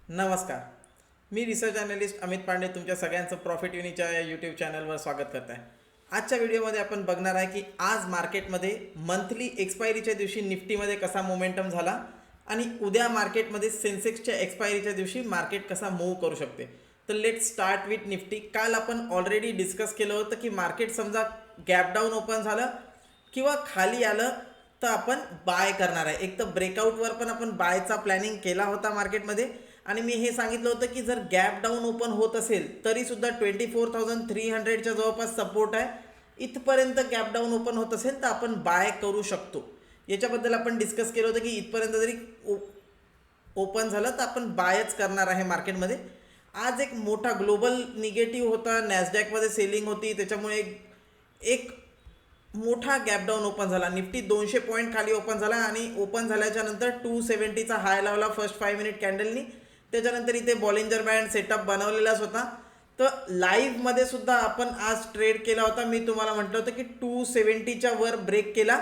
नमस्कार. मी research analyst Amit Pande तुमच्या सगळ्यांचं प्रॉफिट युनिच्या या यूट्यूब चॅनलवर स्वागत करत आहे. आजच्या व्हिडिओमध्ये आपण बघणार आहे की आज मार्केटमध्ये मंथली एक्सपायरीच्या दिवशी निफ्टीमध्ये कसा मोमेंटम झाला आणि उद्या मार्केटमध्ये सेन्सेक्सच्या एक्सपायरीच्या दिवशी मार्केट कसा मूव्ह करू शकते. तर लेट स्टार्ट विथ निफ्टी. काल आपण ऑलरेडी डिस्कस केलं होतं की मार्केट समजा गॅप डाऊन ओपन झालं किंवा खाली आलं तर आपण बाय करणार आहे. एक तर ब्रेकआउटवर पण आपण बायचा प्लॅनिंग केला होता मार्केटमध्ये आणि मी हे सांगितलं होतं की जर गॅप डाऊन ओपन होत असेल तरीसुद्धा 24,300च्या जवळपास सपोर्ट आहे. इथपर्यंत गॅप डाऊन ओपन होत असेल तर आपण बाय करू शकतो. याच्याबद्दल आपण डिस्कस केलं होतं की इथपर्यंत जरी ओपन झालं तर आपण बायच करणार आहे मार्केटमध्ये. आज एक मोठा ग्लोबल निगेटिव्ह होता, नॅसडॅकमध्ये सेलिंग होती, त्याच्यामुळे एक मोठा गॅप डाऊन ओपन झाला. निफ्टी 200 पॉईंट खाली ओपन झाला आणि ओपन झाल्याच्या नंतर 270चा हाय लावला फर्स्ट 5 मिनिट कॅन्डलनी. त्याच्यानंतर इथे बॉलिंजर बँड सेटअप बनवलेलाच होता. तर लाईव्हमध्ये सुद्धा आपण आज ट्रेड केला होता. मी तुम्हाला म्हटलं होतं की 270च्या वर ब्रेक केला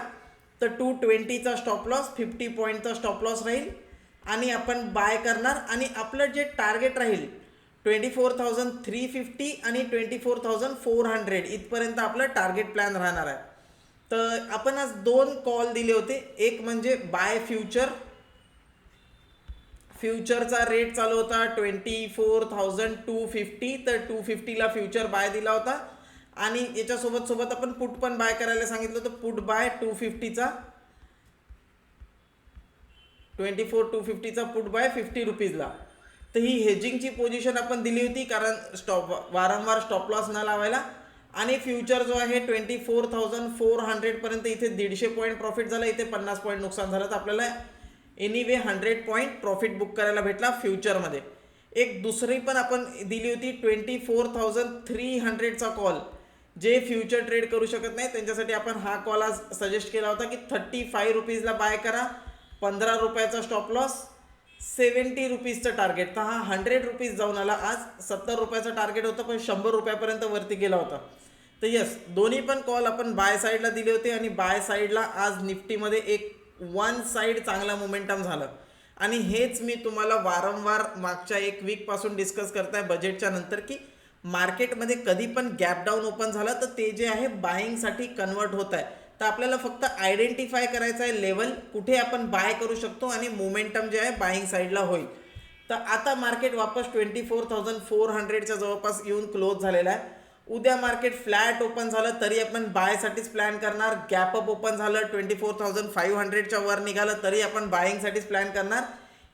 तर 220चा स्टॉप लॉस, 50 पॉईंटचा स्टॉप लॉस राहील आणि आपण बाय करणार. आणि आपलं जे टार्गेट राहील 24,350 आणि 24,400 इथपर्यंत आपलं टार्गेट प्लॅन राहणार आहे. तर आपण आज 2 कॉल दिले होते. एक म्हणजे बाय फ्युचरचा रेट चालू होता 24,250, तर 250ला फ्युचर बाय दिला होता. आणि याच्यासोबत आपण पुट पण बाय करायला सांगितलं होतं. पुट बाय 250चा 24,250चा पुट बाय 50 रुपीजला. तर ही हेजिंगची पोझिशन आपण दिली होती कारण वारंवार स्टॉप लॉस न लावायला. आणि फ्युचर जो आहे 24,400 पर्यंत इथे 150 पॉईंट प्रॉफिट झाला, इथे 50 पॉईंट नुकसान झालं. तर आपल्याला एनिवे 100 पॉईंट प्रॉफिट बुक करायला भेटला फ्युचरमध्ये. एक दुसरी पण आपण दिली होती 24,300चा कॉल. जे फ्युचर ट्रेड करू शकत नाही त्यांच्यासाठी आपण हा कॉल आज सजेस्ट केला होता की 35 रुपीजला बाय करा, 15 रुपयाचा स्टॉप लॉस, 70 रुपीजचं टार्गेट. तर हा 100 रुपीज जाऊन आला. आज 70 रुपयाचं टार्गेट होतं पण 100 रुपयापर्यंत वरती गेला होता. तर यस, दोन्ही पण कॉल आपण बाय साईडला दिले होते आणि बाय साईडला आज निफ्टीमध्ये एक वन साईड चांगला मोमेंटम झालं. आणि हेच मी तुम्हाला वारंवार मागच्या एक वीकपासून डिस्कस करताय बजेटच्या नंतर की मार्केटमध्ये कधी पण गॅप डाऊन ओपन झालं तर ते जे आहे बाईंगसाठी कन्वर्ट होत आहे. तर आपल्याला फक्त आयडेंटिफाय करायचं आहे लेवल कुठे आपण बाय करू शकतो आणि मोमेंटम जे आहे बाईंग साईडला होईल. तर आता मार्केट वापस 24,400च्या जवळपास येऊन क्लोज झालेला आहे. उद्या मार्केट फ्लॅट ओपन झालं तरी आपण बायसाठीच प्लॅन करणार. गॅप अप ओपन झालं 24,500च्या वर निघालं तरी आपण बाईंगसाठीच प्लॅन करणार.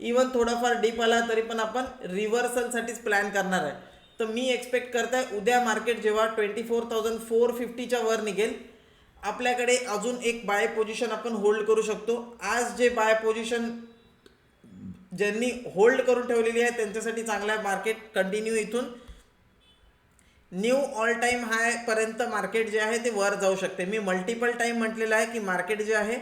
इवन थोडाफार डीप आला तरी पण आपण रिव्हर्सलसाठीच प्लॅन करणार आहे. तर मी एक्सपेक्ट करत आहे उद्या मार्केट जेव्हा 24,450च्या वर निघेल आपल्याकडे अजून एक बाय पोझिशन आपण होल्ड करू शकतो. आज जे बाय पोझिशन ज्यांनी होल्ड करून ठेवलेली आहे त्यांच्यासाठी चांगला मार्केट कंटिन्यू इथून न्यू ऑल टाईम हाय पर्यंत मार्केट जे आहे ते वर जाऊ शकते. मी मल्टिपल टाईम म्हटलेलं आहे की मार्केट जे आहे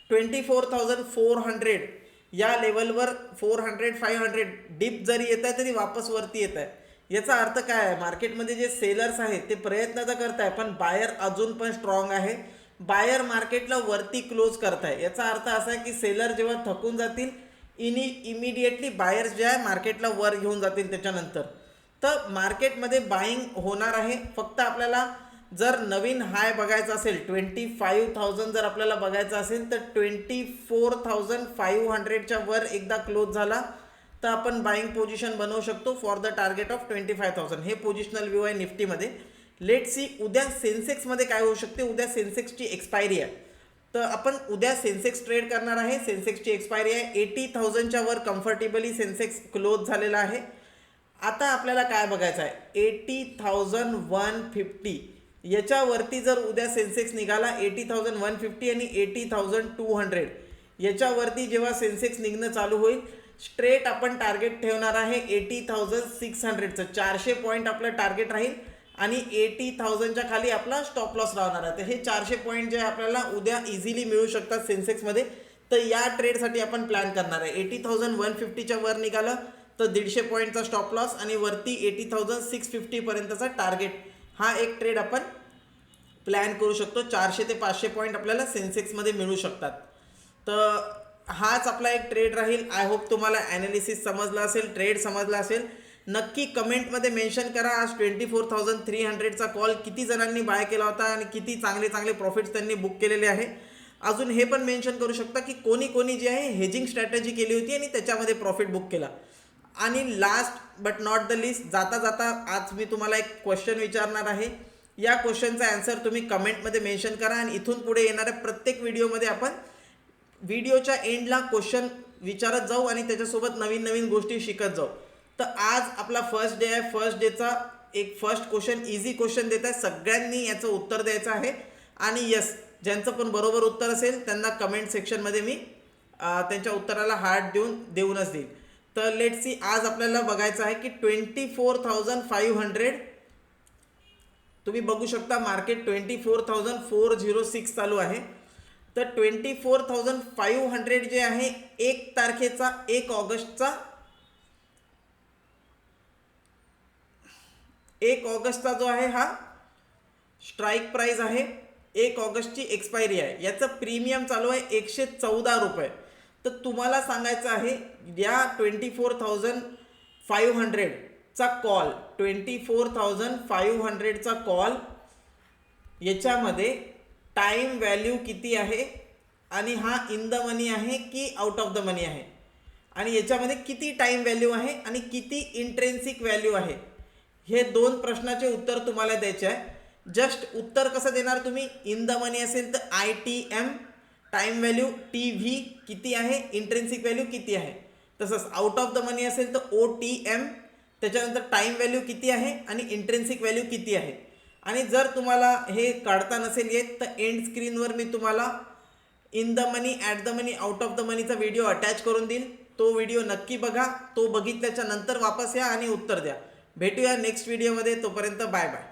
24,400 या लेवलवर 400-500 डिप जरी येत आहे तरी वापस वरती येत आहे. याचा अर्थ काय आहे, मार्केटमध्ये जे सेलर्स आहेत ते प्रयत्न तर करत आहे पण बायर अजून पण स्ट्रॉंग आहे. बायर मार्केटला वरती क्लोज करत आहे. याचा अर्थ असा आहे की सेलर जेव्हा थकून जातील इमिडिएटली बायर्स जे आहे मार्केटला वर घेऊन जातील त्याच्यानंतर. तर मार्केटमध्ये बाईंग होणार आहे. फक्त आपल्याला जर नवीन हाय बघायचा असेल 25,000 जर आपल्याला बघायचं असेल तर 24,500च्या वर एकदा क्लोज झाला तर आपण बाईंग पोझिशन बनवू शकतो फॉर द टार्गेट ऑफ 25,000. हे पोझिशनल व्ह्यू आहे निफ्टीमध्ये. लेट सी उद्या सेन्सेक्समध्ये काय होऊ शकते. उद्या सेन्सेक्सची एक्सपायरी आहे तर आपण उद्या सेन्सेक्स ट्रेड करणार आहे. सेन्सेक्सची एक्सपायरी आहे 80,000च्या वर कम्फर्टेबली सेन्सेक्स क्लोज झालेला आहे. आता आपल्याला काय बघायचं आहे 80,150 याच्यावरती जर उद्या सेन्सेक्स निघाला 80,150 आणि 80,200 याच्यावरती जेव्हा सेन्सेक्स निघणं चालू होईल स्ट्रेट आपण टार्गेट ठेवणार आहे 80,600चं. 400 पॉईंट आपलं टार्गेट राहील आणि 80,000च्या खाली आपला स्टॉप लॉस राहणार आहे. तर हे 400 पॉईंट जे आपल्याला उद्या इझिली मिळू शकतात सेन्सेक्समध्ये. तर या ट्रेडसाठी आपण प्लॅन करणार आहे. 80,150च्या वर निघालं तर 150 पॉईंटचा स्टॉप लॉस आणि वरती 80,650 पर्यंतचा टार्गेट. हा एक ट्रेड आपण प्लॅन करू शकतो. 400 ते 500 पॉईंट आपल्याला सेन्सेक्समध्ये मिळू शकतात. तर हाच आपला एक ट्रेड राहील. आय होप तुम्हाला ॲनालिसिस समजलं असेल, ट्रेड समजला असेल. नक्की कमेंटमध्ये मेन्शन करा आज 24,300चा कॉल किती जणांनी बाय केला होता आणि किती चांगले चांगले प्रॉफिट्स त्यांनी बुक केलेले आहे. अजून हे पण मेन्शन करू शकता की कोणी कोणी जे आहे हेजिंग स्ट्रॅटेजी केली होती आणि त्याच्यामध्ये प्रॉफिट बुक केला. आणि last but not the list, जाता जाता आज मी तुम्हाला एक क्वेश्चन विचारणार आहे. या क्वेश्चनचा आन्सर तुम्ही कमेंटमध्ये मेन्शन करा आणि इथून पुढे येणाऱ्या प्रत्येक व्हिडिओमध्ये आपण व्हिडिओच्या एंडला क्वेश्चन विचारत जाऊ आणि त्याच्यासोबत नवीन नवीन गोष्टी शिकत जाऊ. तर आज आपला फर्स्ट डे आहे. फर्स्ट डेचा एक फर्स्ट क्वेश्चन, इझी क्वेश्चन देत आहे. सगळ्यांनी याचं उत्तर द्यायचं आहे. आणि यस, ज्यांचं पण बरोबर उत्तर असेल त्यांना कमेंट सेक्शनमध्ये मी त्यांच्या उत्तराला हार्ट देऊनच देईन. तर लेट्स सी, आज आपल्याला बघायचं आहे की 24,500, तुम्ही बघू शकता मार्केट 24,406 चालू आहे. तर 24,500 जे आहे 1 तारखेचा, 1 ऑगस्टचा जो आहे हा स्ट्राईक प्राइस आहे. 1 ऑगस्टची एक्सपायरी आहे. याचं प्रीमियम चालू आहे 114 रुपये. तर तुम्हाला सांगायचं आहे या 24,500चा कॉल, 24,500चा कॉल याच्यामध्ये टाईम व्हॅल्यू किती आहे आणि हा इन द मनी आहे की आउट ऑफ द मनी आहे, आणि याच्यामध्ये किती टाईम व्हॅल्यू आहे आणि किती इंट्रेन्सिक व्हॅल्यू आहे, हे 2 प्रश्नाचे उत्तर तुम्हाला द्यायचे आहे. जस्ट उत्तर कसं देणार तुम्ही, इन द मनी असेल तर ITM, टाईम व्हॅल्यू TV किती आहे, इंट्रेन्सिक व्हॅल्यू किती आहे. तसंच आउट ऑफ द मनी असेल तर OTM, त्याच्यानंतर टाईम व्हॅल्यू किती आहे आणि इंट्रेन्सिक व्हॅल्यू किती आहे. आणि जर तुम्हाला हे काढता नसेल येत तर एंड स्क्रीनवर मी तुम्हाला in the money, at the money, out of the मनीचा व्हिडिओ अटॅच करून देईल. तो व्हिडिओ नक्की बघा. तो बघितल्याच्या नंतर वापस या आणि उत्तर द्या. भेटूया नेक्स्ट व्हिडिओमध्ये. तोपर्यंत बाय बाय.